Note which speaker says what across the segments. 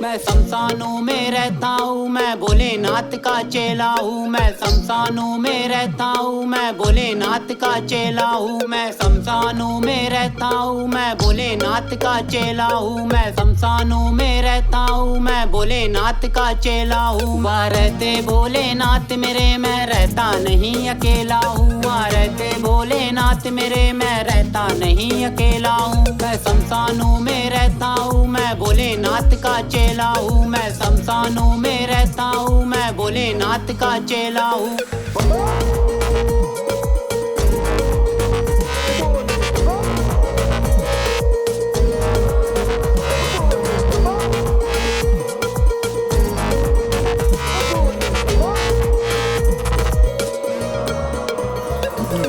Speaker 1: मैं शमशानों में रहता हूँ, मैं भोलेनाथ का चेला हूँ। मैं शमशानों में रहता हूँ, मैं भोलेनाथ का चेला हूँ। मैं शमशानों में रहता हूँ, मैं भोलेनाथ का चेला हूँ। मैं शमशानों में रहता हूँ, मैं भोलेनाथ का चेला हूँ। वहाँ रहते भोलेनाथ मेरे, मैं रहता नहीं अकेला हूँ। वहाँ रहते भोलेनाथ मेरे, मैं रहता नहीं अकेला हूँ। मैं शमशानों में रहता हूँ, मैं भोलेनाथ का चेला हूँ। मैं शमशानों में रहता हूँ, मैं भोलेनाथ का चेला हूँ।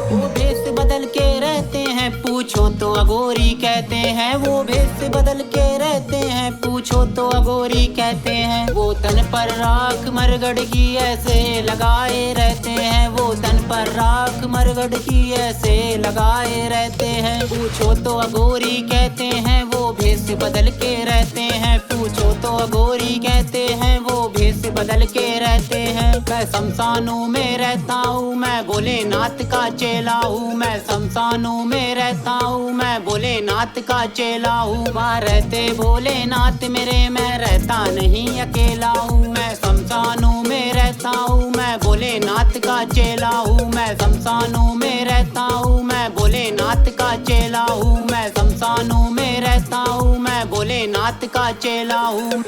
Speaker 1: वो भेष बदल के रहते हैं, पूछो तो अघोरी कहते हैं। वो भेष बदल के रहते हैं, पूछो तो अघोरी कहते हैं। वो तन पर राख मरगड़ की ऐसे लगाए रहते हैं। वो तन पर राख मरगड़ की ऐसे लगाए रहते हैं। पूछो तो अघोरी कहते हैं, वो भेष बदल के रहते हैं। पूछो तो अघोरी कहते हैं, वो भेष बदल के रहते हैं। मैं शमशानों में रहता हूँ, मैं भोलेनाथ का चेला हूँ। मैं शमशानों में रहता हूँ, मैं भोलेनाथ का चेला हूँ। वहाँ रहते भोलेनाथ मेरे, मैं रहता नहीं अकेला हूँ। मैं शमशानों में रहता हूँ, मैं भोलेनाथ का चेला हूँ। मैं शमशानों में रहता हूँ, मैं भोलेनाथ का चेला हूँ। मैं शमशानों में रहता हूँ, मैं भोलेनाथ का चेला हूँ।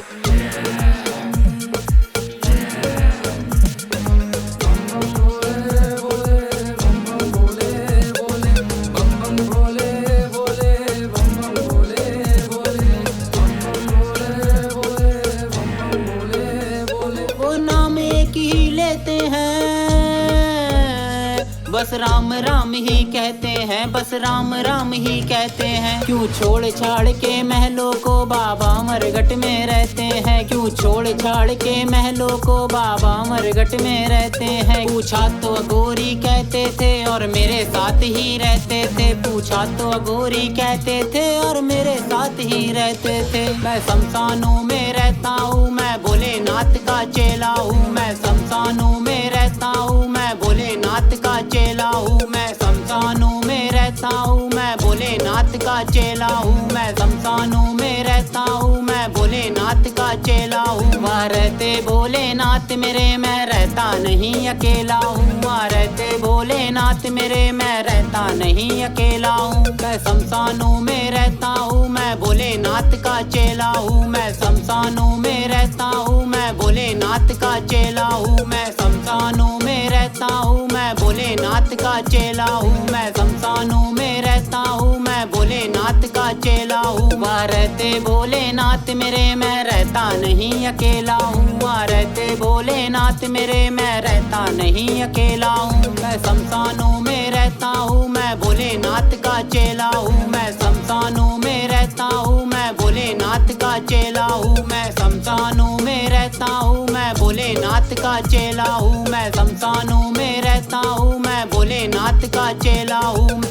Speaker 1: बस राम राम ही कहते हैं, बस राम राम ही कहते हैं। क्यों छोड़ छाड़ के महलों को बाबा मरघट में रहते हैं। क्यों छोड़ छाड़ के महलों को बाबा मरघट में रहते हैं। पूछा तो अघोरी कहते थे और मेरे साथ ही रहते थे। पूछा तो अघोरी कहते थे और मेरे साथ ही रहते थे। मैं शमशानों में रहता हूँ, मैं भोलेनाथ का चेला हूँ। मैं शमशानों में रहता हूँ, मैं भोलेनाथ का चेला हूँ। मैं शमशानों में रहता हूँ, मैं भोलेनाथ का चेला हूँ। मैं शमशानों में रहता हूँ, मैं भोलेनाथ का चेला हूँ। वहाँ रहते भोलेनाथ मेरे, मैं रहता नहीं अकेला हूँ। वहाँ रहते भोलेनाथ मेरे, मैं रहता नहीं अकेला हूँ। मैं शमशानों में रहता हूँ, मैं भोलेनाथ का चेला हूँ। मैं शमशानों में रहता हूँ, मैं भोलेनाथ का चेला हूँ। मैं शमशानों में रहता हूँ, मैं भोलेनाथ का चेला हूँ। मैं शमशानों में रहता हूँ, मैं भोलेनाथ का चेला हूँ। वहाँ रहते भोलेनाथ मेरे, मैं रहता नहीं अकेला हूँ। वहाँ रहते भोलेनाथ मेरे, मैं रहता नहीं अकेला हूँ। मैं शमशानों में रहता हूँ, मैं भोलेनाथ का चेला हूँ। मैं शमशानों में रहता हूँ, मैं भोलेनाथ का चेला हूँ। मैं शमशानों में रहता हूँ, मैं भोलेनाथ का चेला हूँ। मैं शमशानों में रहता हूँ, मैं भोलेनाथ का चेला हूँ।